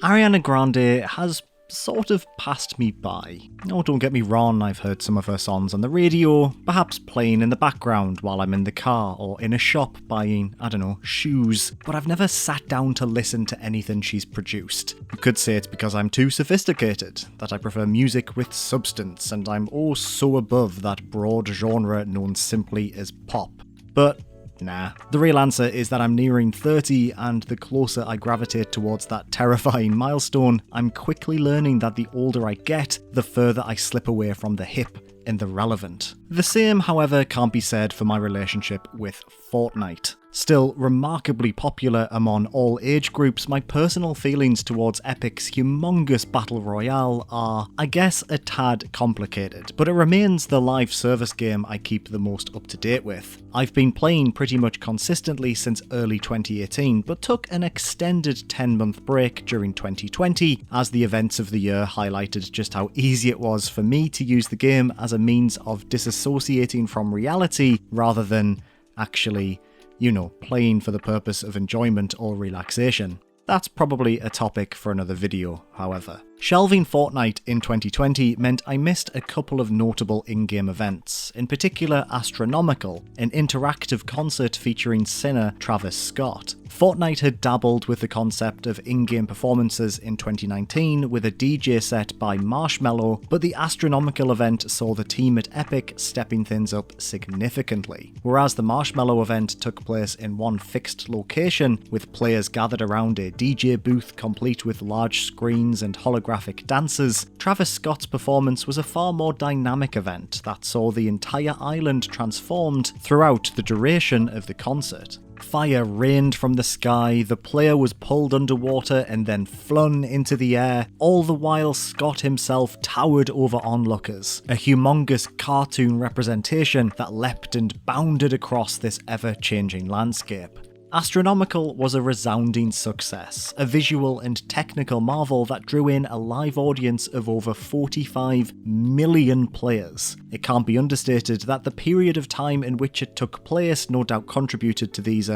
Ariana Grande has sort of passed me by. Oh, don't get me wrong, I've heard some of her songs on the radio, perhaps playing in the background while I'm in the car or in a shop buying, I don't know, shoes, but I've never sat down to listen to anything she's produced. You could say it's because I'm too sophisticated, that I prefer music with substance, and I'm oh so above that broad genre known simply as pop. But nah, the real answer is that I'm nearing 30, and the closer I gravitate towards that terrifying milestone, I'm quickly learning that the older I get, the further I slip away from the hip and the relevant. The same, however, can't be said for my relationship with Fortnite. Still remarkably popular among all age groups, my personal feelings towards Epic's humongous battle royale are, I guess, a tad complicated, but it remains the live service game I keep the most up to date with. I've been playing pretty much consistently since early 2018, but took an extended 10-month break during 2020 as the events of the year highlighted just how easy it was for me to use the game as a means of disassociating from reality rather than actually, you know, playing for the purpose of enjoyment or relaxation. That's probably a topic for another video, however. Shelving Fortnite in 2020 meant I missed a couple of notable in-game events, in particular Astronomical, an interactive concert featuring singer Travis Scott. Fortnite had dabbled with the concept of in-game performances in 2019 with a DJ set by Marshmello, but the Astronomical event saw the team at Epic stepping things up significantly. Whereas the Marshmello event took place in one fixed location, with players gathered around a DJ booth complete with large screens and holographic dancers, Travis Scott's performance was a far more dynamic event that saw the entire island transformed throughout the duration of the concert. Fire rained from the sky, the player was pulled underwater and then flung into the air, all the while Scott himself towered over onlookers, a humongous cartoon representation that leapt and bounded across this ever-changing landscape. Astronomical was a resounding success, a visual and technical marvel that drew in a live audience of over 45 million players. It can't be understated that the period of time in which it took place no doubt contributed to these,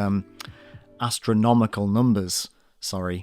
astronomical numbers.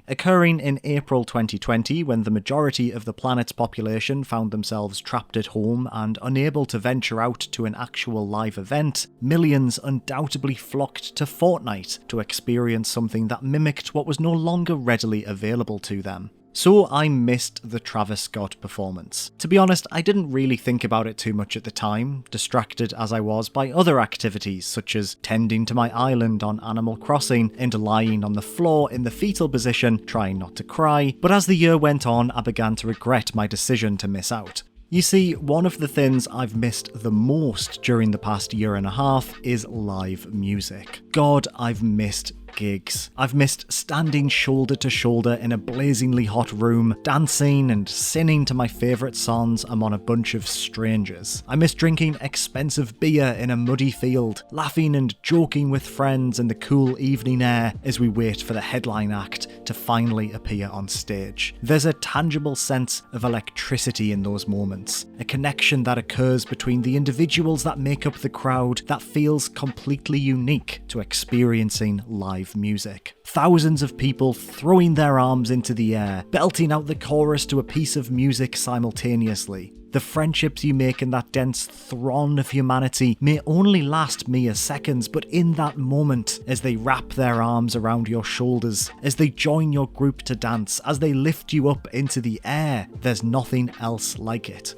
Occurring in April 2020 when the majority of the planet's population found themselves trapped at home and unable to venture out to an actual live event, millions undoubtedly flocked to Fortnite to experience something that mimicked what was no longer readily available to them. So I missed the Travis Scott performance. To be honest, I didn't really think about it too much at the time, distracted as I was by other activities such as tending to my island on Animal Crossing and lying on the floor in the fetal position trying not to cry, but as the year went on I began to regret my decision to miss out. You see, one of the things I've missed the most during the past year and a half is live music. God, I've missed gigs. I've missed standing shoulder to shoulder in a blazingly hot room, dancing and singing to my favourite songs among a bunch of strangers. I miss drinking expensive beer in a muddy field, laughing and joking with friends in the cool evening air as we wait for the headline act to finally appear on stage. There's a tangible sense of electricity in those moments, a connection that occurs between the individuals that make up the crowd that feels completely unique to experiencing live music. Thousands of people throwing their arms into the air, belting out the chorus to a piece of music simultaneously. The friendships you make in that dense throng of humanity may only last mere seconds, but in that moment, as they wrap their arms around your shoulders, as they join your group to dance, as they lift you up into the air, there's nothing else like it.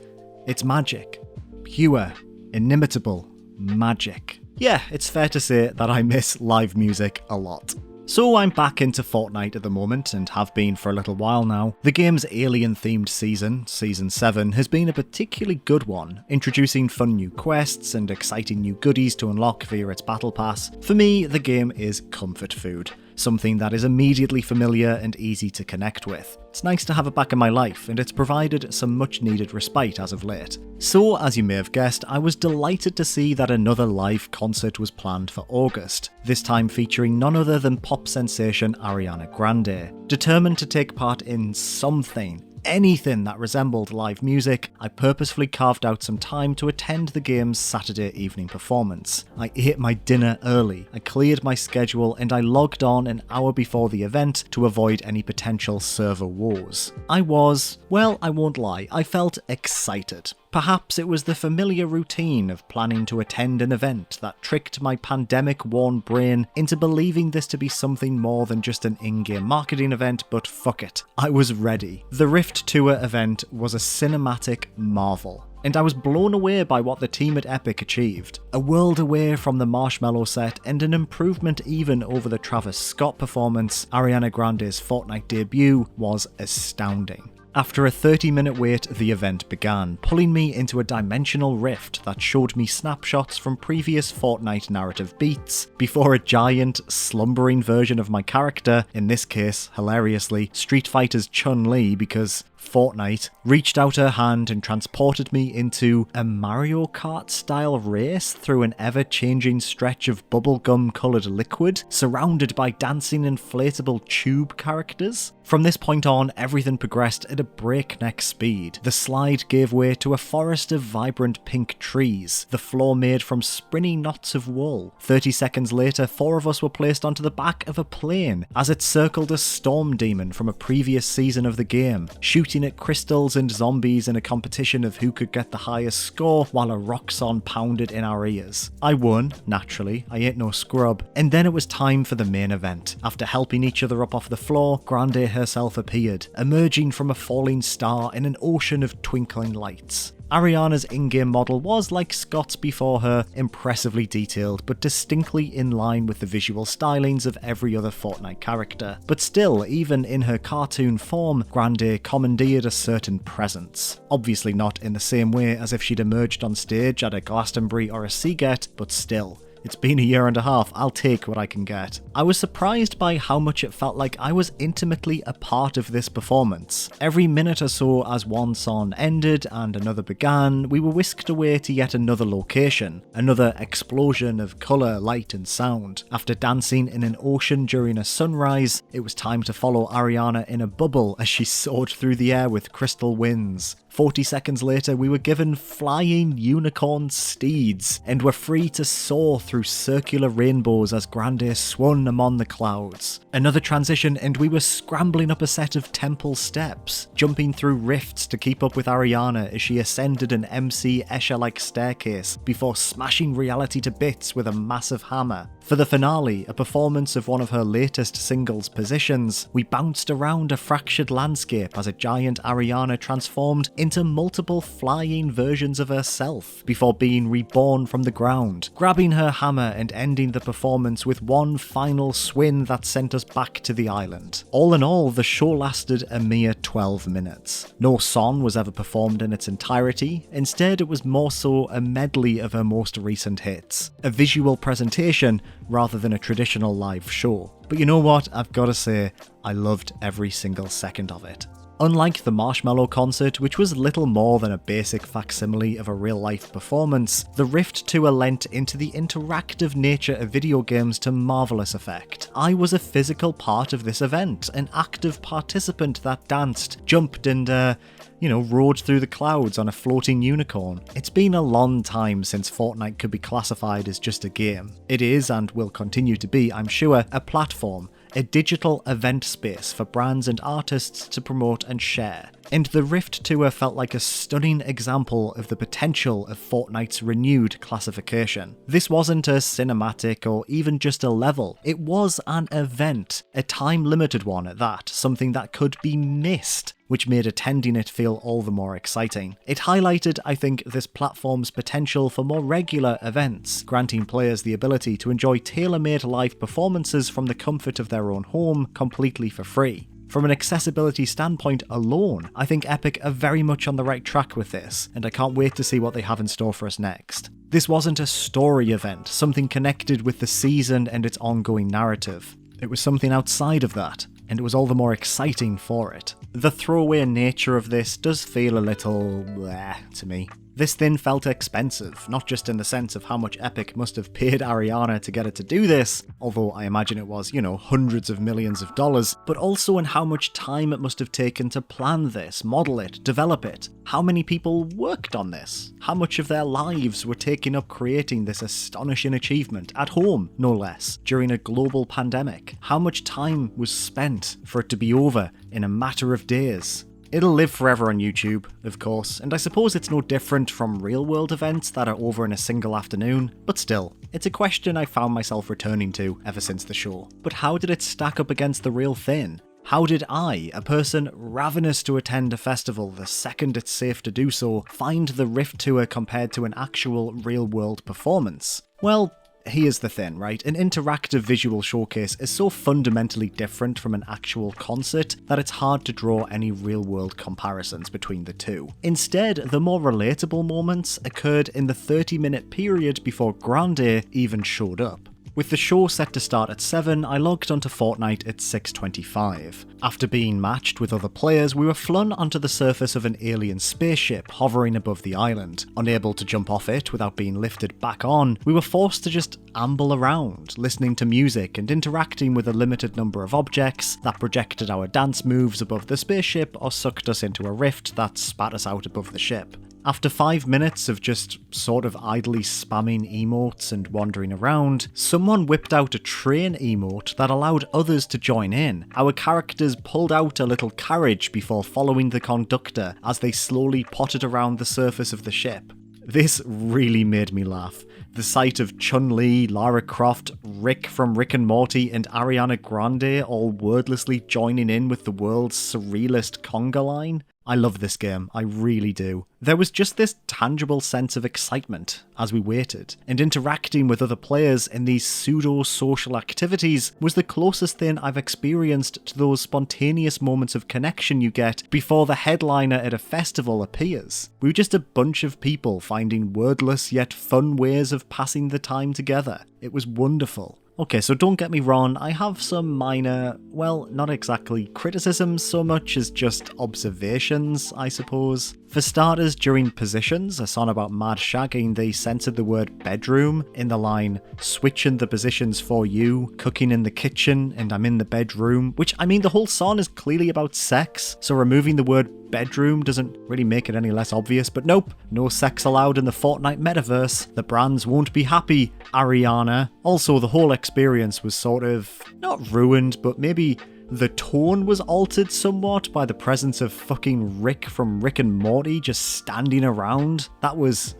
It's magic. Pure, inimitable magic. Yeah, it's fair to say that I miss live music a lot. So I'm back into Fortnite at the moment, and have been for a little while now. The game's alien-themed season, Season 7, has been a particularly good one, introducing fun new quests and exciting new goodies to unlock via its battle pass. For me, the game is comfort food, something that is immediately familiar and easy to connect with. It's nice to have it back in my life, and it's provided some much needed respite as of late. So, as you may have guessed, I was delighted to see that another live concert was planned for August, this time featuring none other than pop sensation Ariana Grande. Determined to take part in something, anything that resembled live music, I purposefully carved out some time to attend the game's Saturday evening performance. I ate my dinner early, I cleared my schedule, and I logged on an hour before the event to avoid any potential server woes. I won't lie, I felt excited. Perhaps it was the familiar routine of planning to attend an event that tricked my pandemic-worn brain into believing this to be something more than just an in-game marketing event, but fuck it, I was ready. The Rift Tour event was a cinematic marvel, and I was blown away by what the team at Epic achieved. A world away from the Marshmello set and an improvement even over the Travis Scott performance, Ariana Grande's Fortnite debut was astounding. After a 30-minute wait, the event began, pulling me into a dimensional rift that showed me snapshots from previous Fortnite narrative beats, before a giant, slumbering version of my character, in this case, hilariously, Street Fighter's Chun-Li, because Fortnite, reached out her hand and transported me into a Mario Kart style race through an ever-changing stretch of bubblegum coloured liquid, surrounded by dancing inflatable tube characters. From this point on, everything progressed at a breakneck speed. The slide gave way to a forest of vibrant pink trees, the floor made from springy knots of wool. 30 seconds later, 4 of us were placed onto the back of a plane as it circled a storm demon from a previous season of the game, shooting at crystals and zombies in a competition of who could get the highest score while a rock song pounded in our ears. I won, naturally, I ain't no scrub. And then it was time for the main event. After helping each other up off the floor, Grande herself appeared, emerging from a falling star in an ocean of twinkling lights. Ariana's in-game model was, like Scott's before her, impressively detailed but distinctly in line with the visual stylings of every other Fortnite character. But still, even in her cartoon form, Grande commandeered a certain presence. Obviously not in the same way as if she'd emerged on stage at a Glastonbury or a Seagate, but still. It's been a year and a half, I'll take what I can get. I was surprised by how much it felt like I was intimately a part of this performance. Every minute or so as one song ended and another began, we were whisked away to yet another location, another explosion of colour, light and sound. After dancing in an ocean during a sunrise, it was time to follow Ariana in a bubble as she soared through the air with crystal winds. 40 seconds later, we were given flying unicorn steeds, and were free to soar through circular rainbows as Grande swung among the clouds. Another transition, and we were scrambling up a set of temple steps, jumping through rifts to keep up with Ariana as she ascended an MC Escher-like staircase before smashing reality to bits with a massive hammer. For the finale, a performance of one of her latest singles' Positions, we bounced around a fractured landscape as a giant Ariana transformed into multiple flying versions of herself, before being reborn from the ground, grabbing her hammer and ending the performance with one final swing that sent us back to the island. All in all, the show lasted a mere 12 minutes. No song was ever performed in its entirety, instead it was more so a medley of her most recent hits, a visual presentation rather than a traditional live show. But you know what, I've gotta say, I loved every single second of it. Unlike the Marshmello concert, which was little more than a basic facsimile of a real-life performance, the Rift Tour lent into the interactive nature of video games to marvellous effect. I was a physical part of this event, an active participant that danced, jumped and, rode through the clouds on a floating unicorn. It's been a long time since Fortnite could be classified as just a game. It is, and will continue to be, I'm sure, a platform, a digital event space for brands and artists to promote and share. And the Rift Tour felt like a stunning example of the potential of Fortnite's renewed classification. This wasn't a cinematic or even just a level, it was an event, a time-limited one at that, something that could be missed, which made attending it feel all the more exciting. It highlighted, I think, this platform's potential for more regular events, granting players the ability to enjoy tailor-made live performances from the comfort of their own home completely for free. From an accessibility standpoint alone, I think Epic are very much on the right track with this, and I can't wait to see what they have in store for us next. This wasn't a story event, something connected with the season and its ongoing narrative. It was something outside of that, and it was all the more exciting for it. The throwaway nature of this does feel a little bleh to me. This thing felt expensive, not just in the sense of how much Epic must have paid Ariana to get it to do this, although I imagine it was, hundreds of millions of dollars, but also in how much time it must have taken to plan this, model it, develop it. How many people worked on this? How much of their lives were taken up creating this astonishing achievement, at home, no less, during a global pandemic? How much time was spent for it to be over in a matter of days? It'll live forever on YouTube, of course, and I suppose it's no different from real-world events that are over in a single afternoon, but still, it's a question I found myself returning to ever since the show. But how did it stack up against the real thing? How did I, a person ravenous to attend a festival the second it's safe to do so, find the Rift Tour compared to an actual real-world performance? Well, here's the thing, right? An interactive visual showcase is so fundamentally different from an actual concert that it's hard to draw any real-world comparisons between the two. Instead, the more relatable moments occurred in the 30-minute period before Grande even showed up. With the show set to start at 7, I logged onto Fortnite at 6:25. After being matched with other players, we were flung onto the surface of an alien spaceship hovering above the island. Unable to jump off it without being lifted back on, we were forced to just amble around, listening to music and interacting with a limited number of objects that projected our dance moves above the spaceship or sucked us into a rift that spat us out above the ship. After 5 minutes of just sort of idly spamming emotes and wandering around, someone whipped out a train emote that allowed others to join in. Our characters pulled out a little carriage before following the conductor as they slowly potted around the surface of the ship. This really made me laugh. The sight of Chun-Li, Lara Croft, Rick from Rick and Morty, and Ariana Grande all wordlessly joining in with the world's surrealist conga line. I love this game, I really do. There was just this tangible sense of excitement as we waited, and interacting with other players in these pseudo-social activities was the closest thing I've experienced to those spontaneous moments of connection you get before the headliner at a festival appears. We were just a bunch of people finding wordless yet fun ways of passing the time together. It was wonderful. Okay, so don't get me wrong, I have some minor, well, not exactly criticisms so much as just observations, I suppose. For starters, during Positions, a song about mad shagging, they censored the word bedroom in the line, switching the positions for you, cooking in the kitchen, and I'm in the bedroom, which, I mean, the whole song is clearly about sex, so removing the word bedroom doesn't really make it any less obvious, but nope, no sex allowed in the Fortnite metaverse. The brands won't be happy, Ariana. Also, the whole experience was sort of, not ruined, but maybe the tone was altered somewhat by the presence of fucking Rick from Rick and Morty just standing around. That was...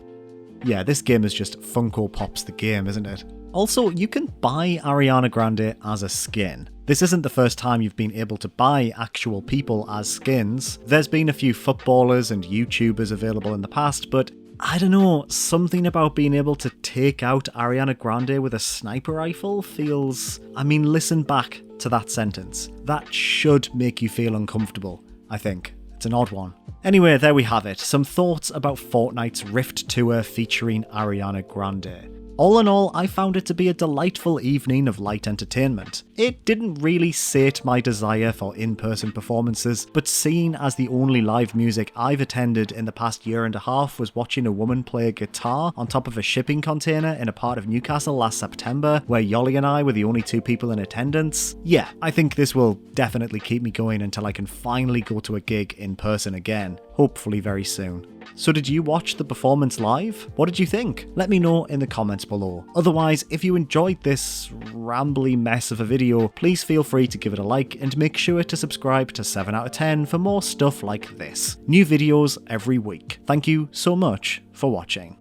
yeah, this game is just Funko Pops the game, isn't it? Also, you can buy Ariana Grande as a skin. This isn't the first time you've been able to buy actual people as skins. There's been a few footballers and YouTubers available in the past, but I don't know, something about being able to take out Ariana Grande with a sniper rifle feels... I mean, listen back to that sentence. That should make you feel uncomfortable, I think. It's an odd one. Anyway, there we have it. Some thoughts about Fortnite's Rift Tour featuring Ariana Grande. All in all, I found it to be a delightful evening of light entertainment. It didn't really sate my desire for in-person performances, but seeing as the only live music I've attended in the past year and a half was watching a woman play a guitar on top of a shipping container in a part of Newcastle last September, where Yolly and I were the only 2 people in attendance, yeah, I think this will definitely keep me going until I can finally go to a gig in person again, hopefully very soon. So did you watch the performance live? What did you think? Let me know in the comments below. Otherwise, if you enjoyed this rambly mess of a video, please feel free to give it a like and make sure to subscribe to 7 out of 10 for more stuff like this. New videos every week. Thank you so much for watching.